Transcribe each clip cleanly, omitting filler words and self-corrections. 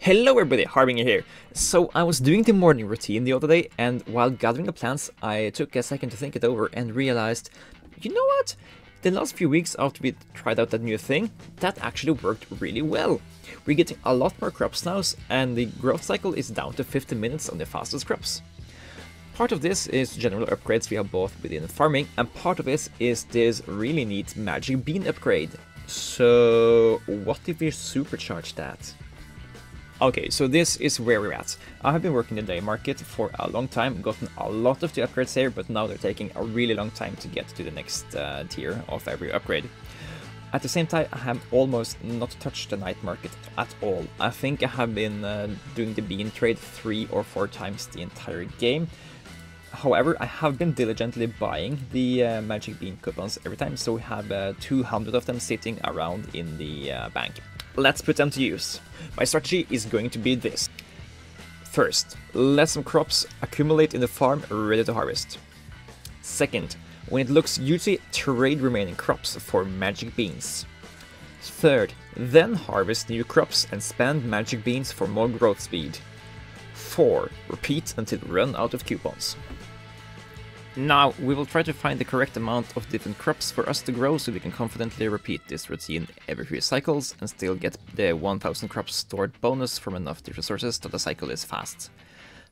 Hello everybody, Harbinger here. So I was doing the morning routine the other day, and while gathering the plants, I took a second to think it over and realized, you know what? The last few weeks after we tried out that new thing, that actually worked really well. We're getting a lot more crops now, and the growth cycle is down to 50 minutes on the fastest crops. Part of this is general upgrades we have bought within farming, and part of it is this really neat magic bean upgrade. So what if we supercharge that? Okay, so this is where we're at. I have been working the day market for a long time, gotten a lot of the upgrades here, but now they're taking a really long time to get to the next tier of every upgrade. At the same time, I have almost not touched the night market at all. I think I have been doing the bean trade 3 or 4 times the entire game. However, I have been diligently buying the magic bean coupons every time, so we have 200 of them sitting around in the bank. Let's put them to use. My strategy is going to be this. First, let some crops accumulate in the farm ready to harvest. Second, when it looks juicy, trade remaining crops for magic beans. Third, then harvest new crops and spend magic beans for more growth speed. 4. Repeat until run out of coupons. Now, we will try to find the correct amount of different crops for us to grow so we can confidently repeat this routine every few cycles and still get the 1000 crops stored bonus from enough different sources that the cycle is fast.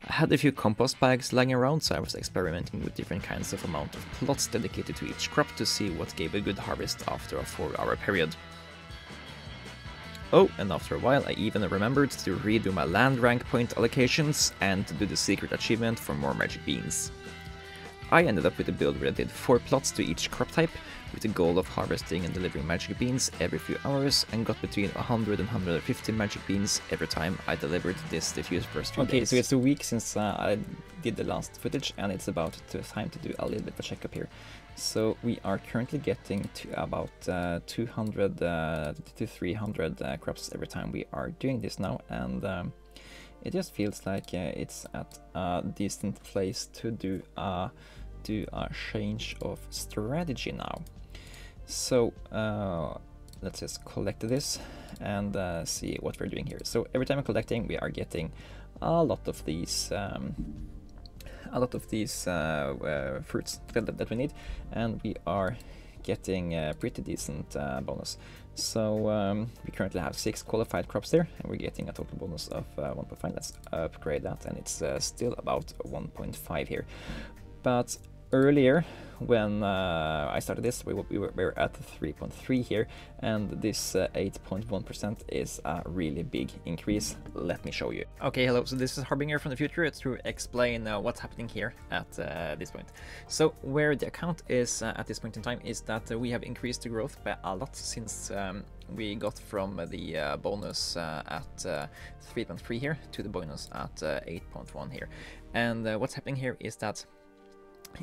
I had a few compost bags lying around, so I was experimenting with different kinds of amount of plots dedicated to each crop to see what gave a good harvest after a 4-hour period. Oh, and after a while I even remembered to redo my land rank point allocations and to do the secret achievement for more magic beans. I ended up with a build where I did 4 plots to each crop type, with the goal of harvesting and delivering magic beans every few hours, and got between 100 and 150 magic beans every time I delivered this the first few days. Okay, so it's a week since I did the last footage, and it's about time to do a little bit of a checkup here. So we are currently getting to about 200 to 300 crops every time we are doing this now, and it just feels like it's at a decent place to do a change of strategy now. So let's just collect this and see what we're doing here. So every time I'm collecting, we are getting a lot of these fruits that we need, and we are getting a pretty decent bonus. So we currently have 6 qualified crops there, and we're getting a total bonus of 1.5. Let's upgrade that, and it's still about 1.5 here. But earlier, when I started this, we were at 3.3 here, and this 8.1% is a really big increase. Let me show you. Okay, hello, so this is Harbinger from the future to explain what's happening here at this point. So where the account is at this point in time is that we have increased the growth by a lot since we got from the bonus at 3.3 here to the bonus at 8.1 here. And what's happening here is that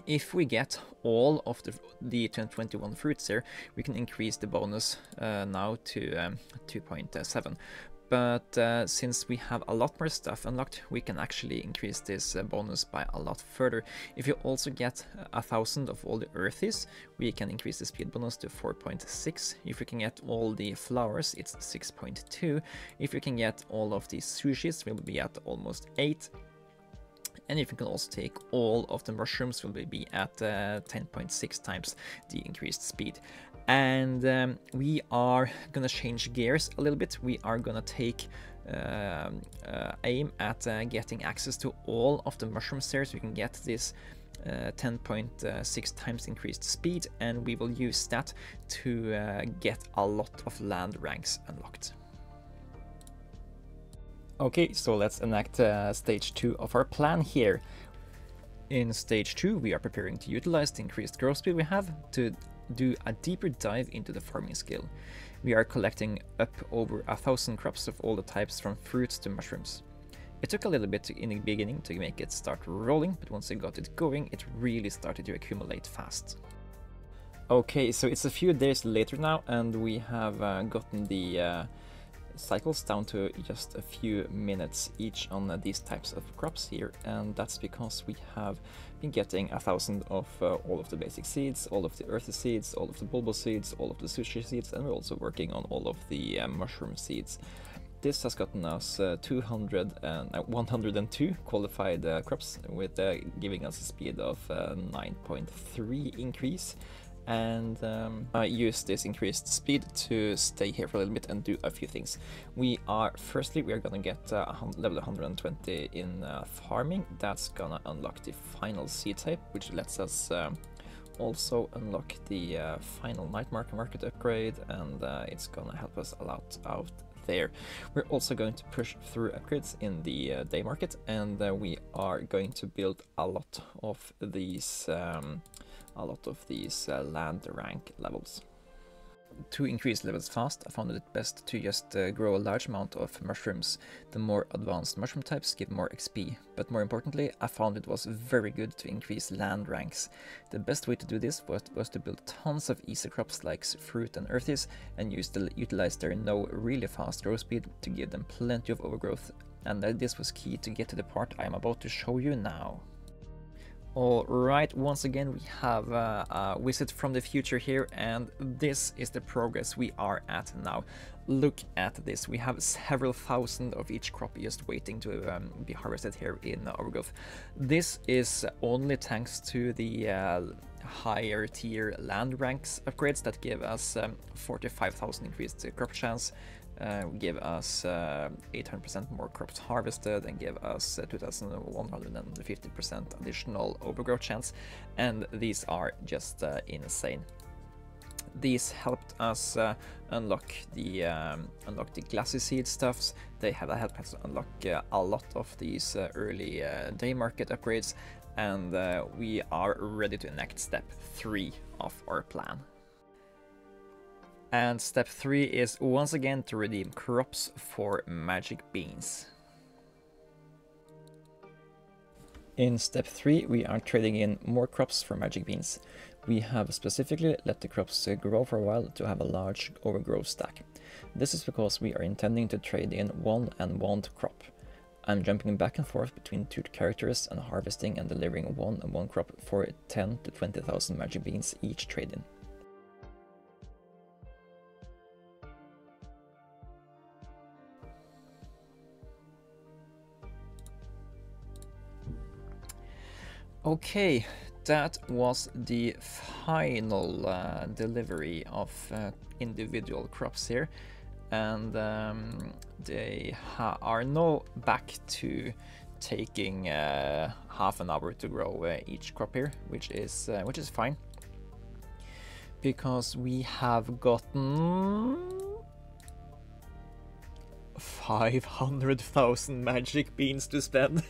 if we get all of the 21 fruits here, we can increase the bonus now to 2.7. But since we have a lot more stuff unlocked, we can actually increase this bonus by a lot further. If you also get 1000 of all the earthies, we can increase the speed bonus to 4.6. If we can get all the flowers, it's 6.2. If we can get all of the sushis, we'll be at almost 8. And if you can also take all of the mushrooms, we'll be at 10.6 times the increased speed. And we are gonna change gears a little bit. We are gonna take aim at getting access to all of the mushrooms here, so we can get this 10.6 times increased speed, and we will use that to get a lot of land ranks unlocked. Okay, so let's enact stage 2 of our plan here. In stage 2, we are preparing to utilize the increased growth speed we have to do a deeper dive into the farming skill. We are collecting up over 1000 crops of all the types from fruits to mushrooms. It took a little bit in the beginning to make it start rolling, but once I got it going, it really started to accumulate fast. Okay, so it's a few days later now, and we have gotten the cycles down to just a few minutes each on these types of crops here, and that's because we have been getting 1000 of all of the basic seeds, all of the earthy seeds, all of the bulbous seeds, all of the sushi seeds, and we're also working on all of the mushroom seeds. this has gotten us 102 qualified crops, with giving us a speed of 9.3 increase. And I use this increased speed to stay here for a little bit and do a few things. Firstly, we are gonna get level 120 in farming. That's gonna unlock the final seed type, which lets us also unlock the final night market upgrade, and it's gonna help us a lot out there. We're also going to push through upgrades in the day market, and we are going to build a lot of these land rank levels. To increase levels fast, I found it best to just grow a large amount of mushrooms. The more advanced mushroom types give more XP, but more importantly, I found it was very good to increase land ranks. The best way to do this was to build tons of easy crops like fruit and earthies, and utilize their really fast growth speed to give them plenty of overgrowth, and this was key to get to the part I am about to show you now. Alright, once again we have a visit from the future here, and this is the progress we are at now. Look at this, we have several thousand of each crop just waiting to be harvested here in Overgrowth. This is only thanks to the higher tier land ranks upgrades that give us 45,000 increased crop chance, give us 800% more crops harvested, and give us 2,150% additional overgrowth chance, and these are just insane. These helped us unlock the glassy seed stuffs. They have helped us unlock a lot of these early day market upgrades, and we are ready to enact step 3 of our plan. And step 3 is once again to redeem crops for magic beans. In step 3 we are trading in more crops for magic beans. We have specifically let the crops grow for a while to have a large overgrowth stack. This is because we are intending to trade in one and one crop. I'm jumping back and forth between 2 characters and harvesting and delivering one and one crop for 10 to 20,000 magic beans each trade in. Okay, that was the final delivery of individual crops here, and they are now back to taking half an hour to grow each crop here, which is fine, because we have gotten 500,000 magic beans to spend.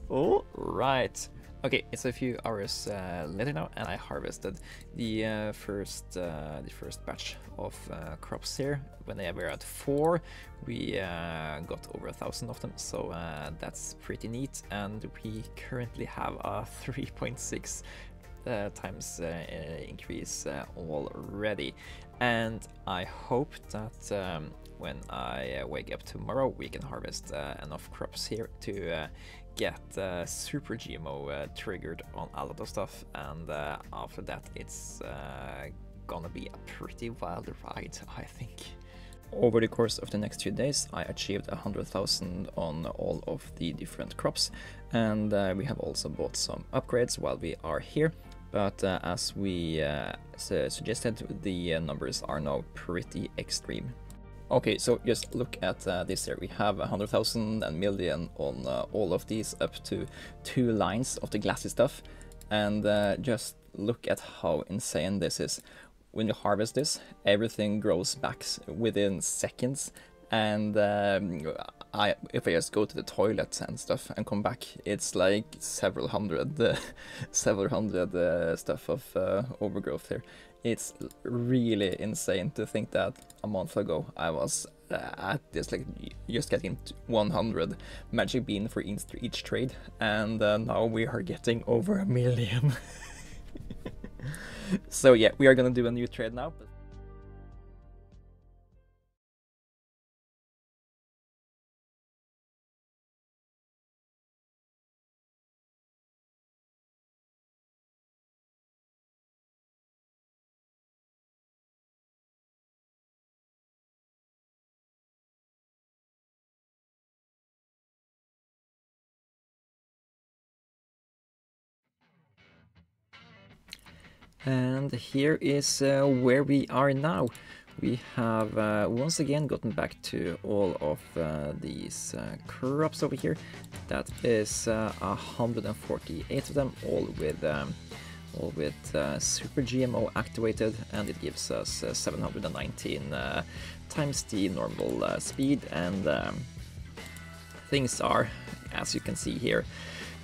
All right. Okay, it's a few hours later now, and I harvested the first batch of crops here. When they were at 4, we got over 1,000 of them, so that's pretty neat. And we currently have a 3.6 times increase already. And I hope that when I wake up tomorrow, we can harvest enough crops here to get Super GMO triggered on a lot of stuff, and after that it's gonna be a pretty wild ride, I think. Over the course of the next few days I achieved 100,000 on all of the different crops, and we have also bought some upgrades while we are here, but as we suggested, the numbers are now pretty extreme. Okay, so just look at this here. We have 100,000 and million on all of these up to 2 lines of the glassy stuff, and just look at how insane this is. When you harvest this, everything grows back within seconds, and if I just go to the toilet and stuff and come back, it's like several hundred stuff of overgrowth here. It's really insane to think that a month ago I was at this, like, just getting 100 magic bean for each trade, and now we are getting over 1 million. So yeah, we are gonna do a new trade now. And here is where we are now. We have once again gotten back to all of these crops over here. That is 148 of them, all with super GMO activated, and it gives us 719 times the normal speed, and things are, as you can see here,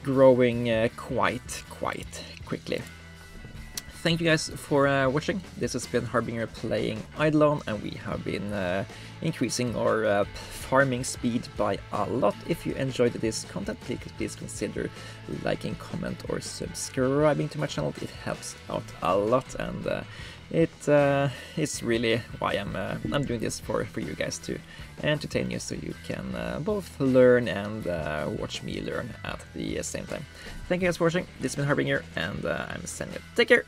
growing quite quickly. Thank you guys for watching. This has been Harbinger playing IdleOn, and we have been increasing our farming speed by a lot. If you enjoyed this content, please consider liking, comment, or subscribing to my channel. It helps out a lot, and it's really why I'm doing this for you guys, to entertain you, so you can both learn and watch me learn at the same time. Thank you guys for watching. This has been Harbinger, and I'm sending it. Take care.